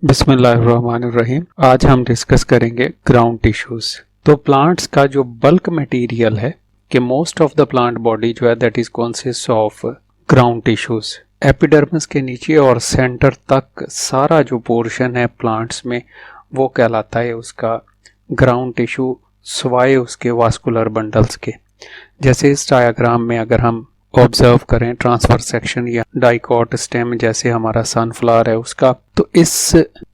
बिस्मिल्लाहिर्रहमानिर्रहीम। आज हम डिस्कस करेंगे ग्राउंड टिश्यूज। तो प्लांट्स का जो बल्क मटेरियल है कि most of the plant body जो है that is consist of ground tissues. Epidermis के नीचे और सेंटर तक सारा जो पोर्शन है प्लांट्स में वो कहलाता है उसका ग्राउंड टिश्यू, स्वाय उसके वास्कुलर बंडल्स के। जैसे इस डायग्राम में अगर हम ऑब्जर्व करें ट्रांसफर सेक्शन या डाइकॉट स्टेम, जैसे हमारा सनफ्लावर है उसका, तो इस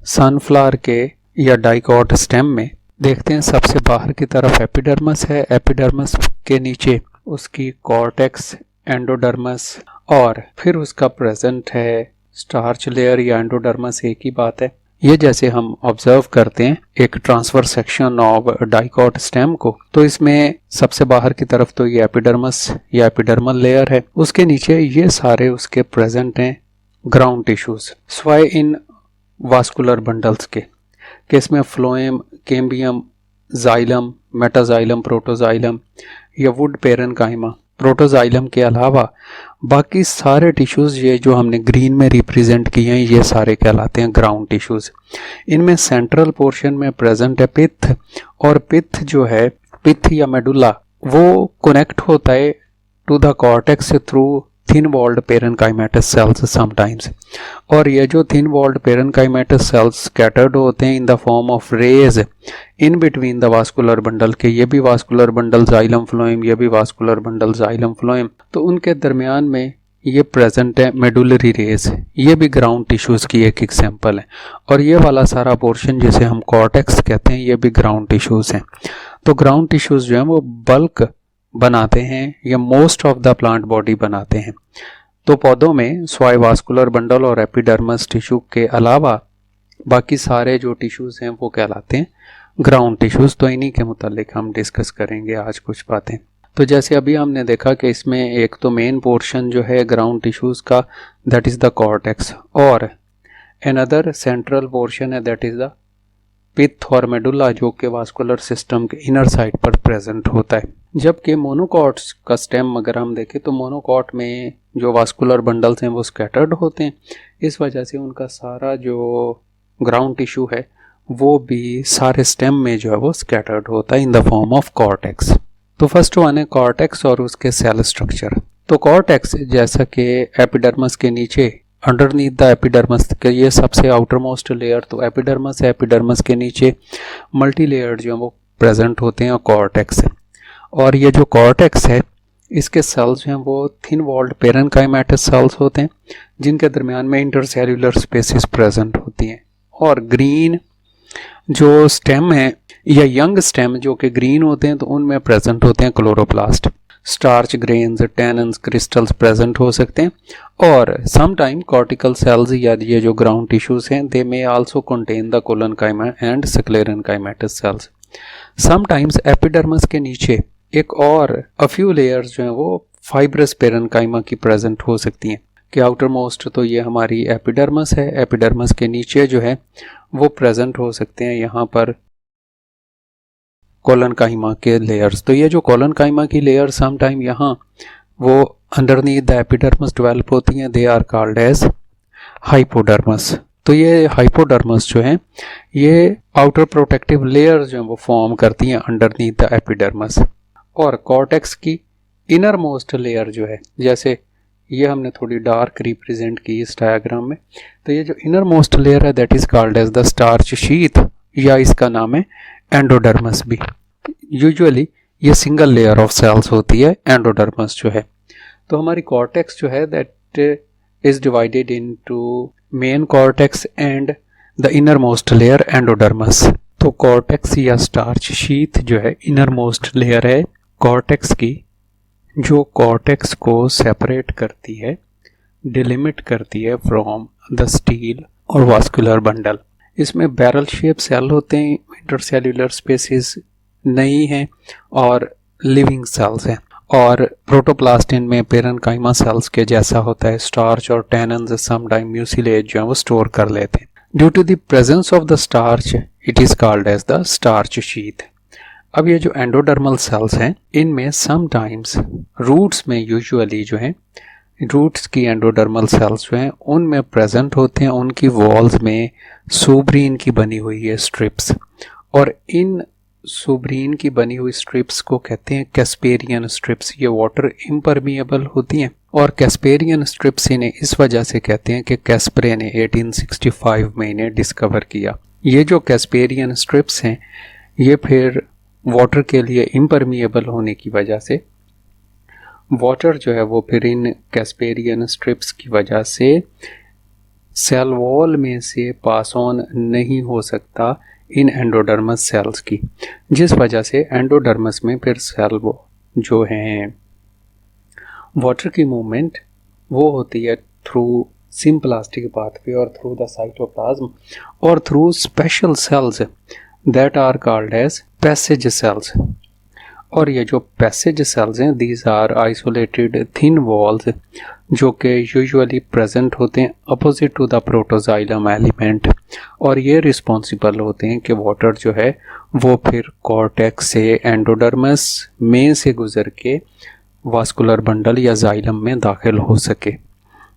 सनफ्लावर के या डाइकॉट स्टेम में देखते हैं सबसे बाहर की तरफ एपिडर्मस है, एपिडर्मस के नीचे उसकी कॉर्टेक्स, एंडोडर्मस और फिर उसका प्रेजेंट है स्टार्च लेयर या एंडोडर्मस, एक ही बात है। ये जैसे हम ऑब्जर्व करते हैं एक transfer section of dicot stem को, तो इसमें सबसे बाहर की तरफ तो ये एपिडर्मस या एपिडर्मल लेयर है, उसके नीचे ये सारे उसके प्रेजेंट हैं ग्राउंड टिश्यूज स्वाय इन वास्कुलर बंडल्स के इसमें phloem, cambium, xylem, metaxylem, protoxylem या वुड पेरेनकाइमा। प्रोटोजाइलम के अलावा बाकी सारे टिश्यूज ये जो हमने ग्रीन में रिप्रेजेंट किए हैं ये सारे कहलाते हैं ग्राउंड टिश्यूज। इनमें सेंट्रल पोर्शन में प्रेजेंट है पित्त, और पित्त जो है, पित्त या मेडुला, वो कनेक्ट होता है to the cortex through thin walled parenchymatous cells sometimes. और ये जो thin walled parenchymatous cells scattered होते हैं in the form of rays in between the vascular bundle के, ये भी वास्कुलर बंडल जाइलम फ्लोएम, ये भी वास्कुलर बंडल जाइलम फ्लोएम, तो उनके दरमियान में ये प्रेजेंट है मेडुलरी रेज, ये भी ग्राउंड टिश्यूज की एक एग्जांपल है। और ये वाला सारा पोर्शन जिसे हम कॉर्टेक्स कहते हैं ये भी ग्राउंड टिश्यूज हैं। तो ग्राउंड टिश्यूज जो हैं वो बल्क बनाते हैं या most of the plant body बनाते हैं। तो पौधों में स्वाय वास्कुलर बंडल और एपिडर्मस टिश्यू के अलावा बाकी सारे जो टिश्यूज हैं वो कहलाते हैं ग्राउंड टिश्यूज। तो इन्हीं के मुतालिक हम डिस्कस करेंगे आज कुछ बातें। तो जैसे अभी हमने देखा कि इसमें एक तो मेन पोर्शन जो है ग्राउंड टिश्यूज का दैट इज द कॉर्टेक्स, और अनदर सेंट्रल पोर्शन है दैट इज द पित्त और मेडुला जो कि वास्कुलर सिस्टम के इनर साइड पर प्रेजेंट होता है। जबकि मोनोकॉट्स का स्टेम अगर हम देखें तो मोनोकॉट में जो वास्कुलर बंडल्स हैं वो स्कैटर्ड होते हैं, इस वजह से उनका सारा जो ग्राउंड टिश्यू है वो भी सारे स्टेम में जो है वो स्कैटर्ड होता है इन द फॉर्म ऑफ कॉर्टेक्स। तो फर्स्ट वन है कॉर्टेक्स और उसके सेल स्ट्रक्चर। तो कॉर्टेक्स जैसा कि एपिडर्मस के नीचे अंडरनीथ द एपिडर्मस के ये सबसे आउटर मोस्ट लेयर तो एपिडर्मस है, एपिडर्मस के नीचे मल्टी लेयर जो है वो प्रेजेंट होते हैं कॉर्टेक्स है। और ये जो कॉर्टेक्स है इसके सेल्स हैं वो थिन वॉल्ड पेरेनकाइमेटस सेल्स होते हैं जिनके दरमियान में इंटरसेल्युलर स्पेसिस प्रेजेंट होती हैं। और ग्रीन जो स्टेम है या यंग स्टेम जो कि ग्रीन होते हैं तो उनमें प्रेजेंट होते हैं chloroplast, starch grains, tannins, crystals present हो सकते हैं। और समटाइम कॉर्टिकल सेल्स या ये जो ग्राउंड टिश्यूज हैं they may also contain the collenchyma and sclerenchymatous cells. Sometimes epidermis के नीचे एक और फ्यू लेयर्स जो हैं वो फाइब्रस पेरेनकाइमा की प्रेजेंट हो सकती हैं कि आउटर मोस्ट तो ये हमारी एपिडर्मस है, एपिडर्मस के नीचे जो है वो प्रेजेंट हो सकते हैं यहाँ पर कोलनकाइमा के लेयर्स। तो ये जो कोलनकाइमा की लेयर सम टाइम यहाँ वो अंडरनीथ द एपिडर्मस डेवलप होती हैं, दे आर कॉल्ड एज हाइपोडर्मस। तो ये हाइपोडर्मस जो है ये आउटर प्रोटेक्टिव लेयर जो है वो फॉर्म करती हैं अंडरनीथ द एपिडर्मस। और कॉर्टेक्स की इनर मोस्ट लेयर जो है, जैसे ये हमने थोड़ी डार्क रिप्रेजेंट की इस डायग्राम में, तो ये जो इनर मोस्ट लेयर है that is called as the starch sheath या इसका नाम है एंडोडर्मस भी। यूजुअली ये सिंगल लेयर ऑफ सेल्स होती है एंडोडर्मस जो है। तो हमारी कॉर्टेक्स जो है that is divided into main cortex and the inner most layer endodermis. तो कॉर्टेक्स या स्टार्च शीथ जो है इनर मोस्ट लेयर है कॉर्टेक्स की, जो कॉर्टेक्स को सेपरेट करती है, डिलिमिट करती है फ्रॉम द स्टील और वास्कुलर बंडल। इसमें बैरल शेप सेल होते हैं, इंटरसेल्युलर स्पेसिस नहीं हैं और लिविंग सेल्स हैं। और प्रोटोप्लास्ट इनमें पेरेनकाइमा सेल्स के जैसा होता है, स्टार्च और टैनन्स समटाइम म्यूसिलेज जो है वो स्टोर कर लेते हैं। Due to the presence of the starch it is called as the starch sheath. अब ये जो एंडोडर्मल सेल्स हैं इनमें समटाइम्स रूट्स में यूजुअली जो है रूट्स की एंडोडर्मल सेल्स जो हैं उनमें प्रेजेंट होते हैं, उनकी वॉल्स में सुब्रीन की बनी हुई है स्ट्रिप्स, और इन सुब्रीन की बनी हुई स्ट्रिप्स को कहते हैं कैस्पेरियन स्ट्रिप्स। ये वाटर इम्परमिएबल होती हैं, और कैस्पेरियन स्ट्रिप्स इन्हें इस वजह से कहते हैं कि कैस्परे ने 1865 में इन्हें डिस्कवर किया। ये जो कैस्पेरियन स्ट्रिप्स हैं ये फिर वाटर के लिए इम्परमिएबल होने की वजह से वाटर जो है वो फिर इन कैस्पेरियन स्ट्रिप्स की वजह से सेल वॉल में से पास ऑन नहीं हो सकता इन एंडोडर्मस सेल्स की, जिस वजह से एंडोडर्मस में फिर सेल जो हैं वाटर की मूवमेंट वो होती है थ्रू सिम्प्लास्टिक पाथवे और थ्रू द साइटोप्लाज्म और through special cells that are called as passage cells. और ये जो पैसेज सेल्स हैं these are isolated thin walls जो कि यूजुअली प्रेजेंट होते हैं opposite to the protoxylem element, और ये रिस्पॉन्सिबल होते हैं कि वाटर जो है वो फिर कॉर्टेक्स से एंडोडर्मस में से गुजर के वास्कुलर बंडल या जाइलम में दाखिल हो सके।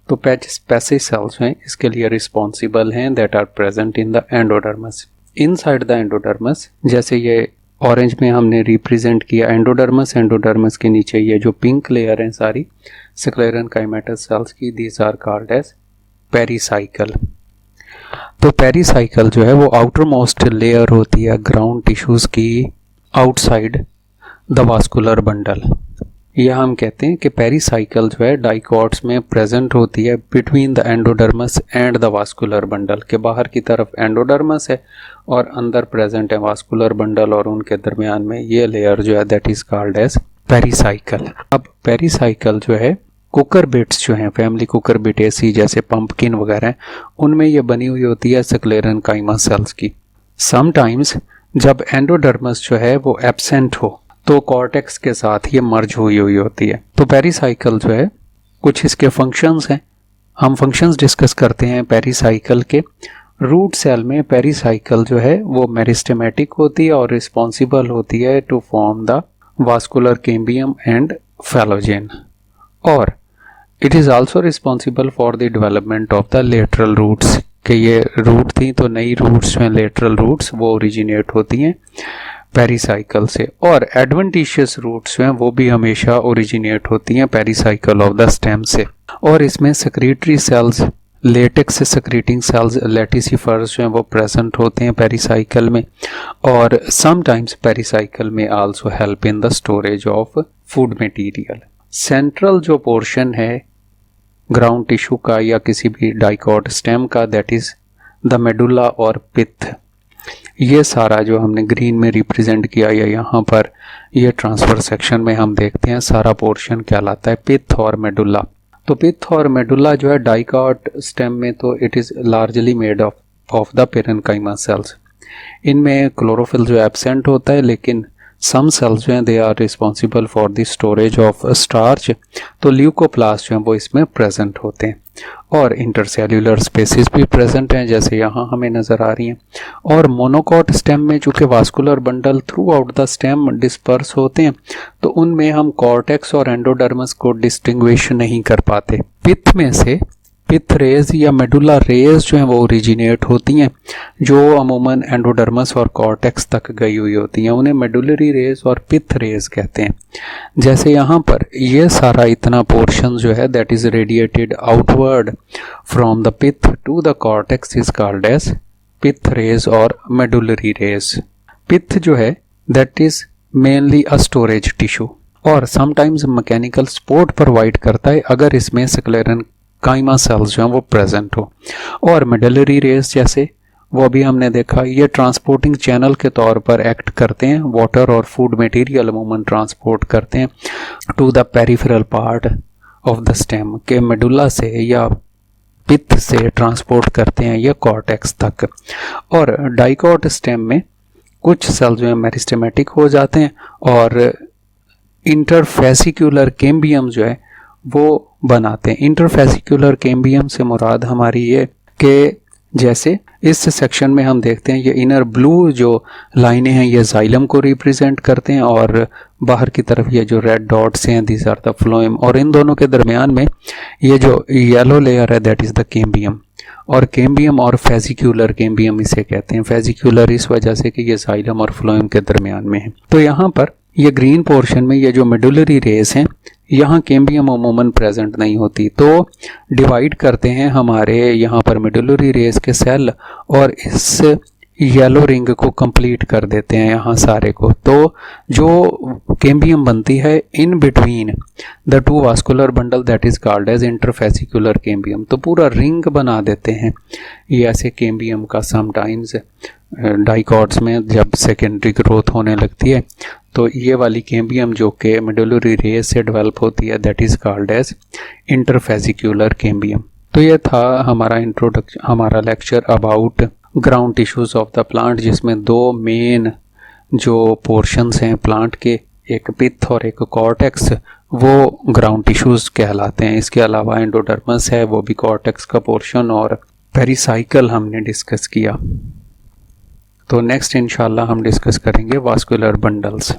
तो पैसेज सेल्स हैं इसके लिए रिस्पॉन्सिबल हैं that are present in the endodermis. Inside the endodermis जैसे ये ऑरेंज में हमने रिप्रेजेंट किया एंडोडर्मस, एंडोडर्मस के नीचे ये जो पिंक लेयर हैं सारी स्क्लेरन काइमेटस सेल्स की, these are called as pericycle. तो पेरिसाइकल जो है वो आउटर मोस्ट लेयर होती है ग्राउंड टिश्यूज की आउटसाइड द वास्कुलर बंडल। यह हम कहते हैं कि पेरिसाइकल जो है डाइकॉट्स में प्रेजेंट होती है between the endodermis and the vascular bundle, के बाहर की तरफ एंडोडर्मस है और अंदर प्रेजेंट है वास्कुलर बंडल, और उनके दरमियान में ये लेयर जो है that is called as pericycle. अब पेरिसाइकल जो है कुकर बिट्स जो हैं फैमिली कुकर बिटेसी जैसे पंपकिन वगैरह उनमें ये बनी हुई होती है स्क्लेरन काइमा सेल्स की। समटाइम्स जब एंडोडर्मस जो है वो एब्सेंट हो तो कॉर्टेक्स के साथ ये मर्ज हुई होती है। तो पेरिसाइकल जो है कुछ इसके फंक्शंस हैं, हम फंक्शंस डिस्कस करते हैं पेरिसाइकल के। रूट सेल में पेरिसाइकल जो है वो मेरिस्टेमेटिक होती है और रिस्पॉन्सिबल होती है to form the vascular cambium and phellogen, और it is also responsible for the development of the lateral roots, कि ये रूट थी तो नई रूट्स में लेटरल रूट्स वो ओरिजिनेट होती हैं पेरिसाइकल से, और एडवेंटिशियस रूट्स हैं वो भी हमेशा ओरिजिनेट होती हैं पेरिसाइकल ऑफ द स्टेम से। और इसमें सेक्रेटरी सेल्स, लेटेक्स से सेक्रेटिंग सेल्स लेटिसिफर्स जो हैं वो प्रेजेंट होते हैं पेरिसाइकल में, और समटाइम्स पेरिसाइकल में also help in the storage of food material. Central जो पोर्शन है ग्राउंड टिश्यू का या किसी भी डाइकॉट स्टेम का दैट इज द मेडुला और पित्त, ये सारा जो हमने ग्रीन में रिप्रेजेंट किया या यहाँ पर ये ट्रांसफर सेक्शन में हम देखते हैं सारा पोर्शन कहलाता है पित्त और मेडुला। तो पित्त और मेडुला जो है डाइकॉट स्टेम में तो it is largely made of the parenchyma cells. इनमें क्लोरोफिल जो एब्सेंट होता है, लेकिन सम सेल्स जो हैं they are responsible for the storage of starch, तो ल्यूकोप्लास्ट जो हैं वो इसमें प्रेजेंट होते हैं, और इंटरसेल्यूलर स्पेसिस भी प्रेजेंट हैं जैसे यहाँ हमें नज़र आ रही हैं। और मोनोकॉट स्टेम में चूँकि vascular bundle through out the stem disperse होते हैं तो उनमें हम कॉर्टेक्स और एंडोडर्मस को डिस्टिंग्विश नहीं कर पाते। पित्त में से पित्त रेज या मेडुला रेज जो हैं वो ओरिजिनेट होती हैं, जो अमूमन एंडोडर्मस और कॉर्टेक्स तक गई हुई होती हैं, उन्हें मेडुलरी रेज और पित्त रेज कहते हैं। जैसे यहाँ पर ये सारा इतना पोर्शन जो है that is radiated outward from the pith to the cortex is called as pith rays और मेडुलरी रेज। पित्त जो है that is mainly a storage tissue और समटाइम्स मैकेनिकल सपोर्ट प्रोवाइड करता है अगर इसमें स्क्लेरन काइमा सेल्स जो हैं वो प्रेजेंट हो। और मेडुलरी रेस जैसे वो भी हमने देखा ये ट्रांसपोर्टिंग चैनल के तौर पर एक्ट करते हैं, वाटर और फूड मटेरियल अमूमन ट्रांसपोर्ट करते हैं to the peripheral part of the stem, के मेडुला से या पित्त से ट्रांसपोर्ट करते हैं या कॉर्टेक्स तक। और डाइकॉट स्टेम में कुछ सेल्स जो हैं मेरिस्टेमेटिक हो जाते हैं और इंटरफेसिक्यूलर कैम्बियम जो है वो बनाते हैं। इंटरफेसिक्यूलर कैम्बियम से मुराद हमारी ये कि जैसे इस सेक्शन में हम देखते हैं ये इनर ब्लू जो लाइनें हैं ये जाइलम को रिप्रेजेंट करते हैं और बाहर की तरफ ये जो रेड डॉट्स हैं दीज आर द फ्लोएम, और इन दोनों के दरमियान में ये जो येलो लेयर है दैट इज़ द कैम्बियम। और कैम्बियम और फेजिक्यूलर कैम्बियम इसे कहते हैं। फेजिक्यूलर इस वजह से कि ये जाइलम और फ्लोएम के दरमियान में है। तो यहाँ पर ये ग्रीन पोर्शन में ये जो मेडुलरी रेस हैं यहाँ कैम्बियम अमूमन प्रेजेंट नहीं होती, तो डिवाइड करते हैं हमारे यहाँ पर मेडुलरी रेस के सेल और इस येलो रिंग को कंप्लीट कर देते हैं यहाँ सारे को। तो जो कैम्बियम बनती है in between the two vascular bundle that is called as interfascicular cambium, तो पूरा रिंग बना देते हैं ये ऐसे कैम्बियम का। समटाइम्स डाइकॉट्स में जब सेकेंडरी ग्रोथ होने लगती है तो ये वाली कैम्बियम जो कि मेडुलरी रेस से डेवलप होती है that is called as interfascicular cambium. तो ये था हमारा इंट्रोडक्शन, हमारा lecture about ground tissues of the plant, जिसमें दो मेन जो पोर्शंस हैं प्लांट के, एक पिथ और एक कॉर्टेक्स, वो ग्राउंड टिश्यूज़ कहलाते हैं। इसके अलावा एंडोडर्मस है वो भी कॉर्टेक्स का पोर्शन, और पेरिसाइकल हमने डिस्कस किया। तो नेक्स्ट इंशाल्लाह हम डिस्कस करेंगे वास्कुलर बंडल्स।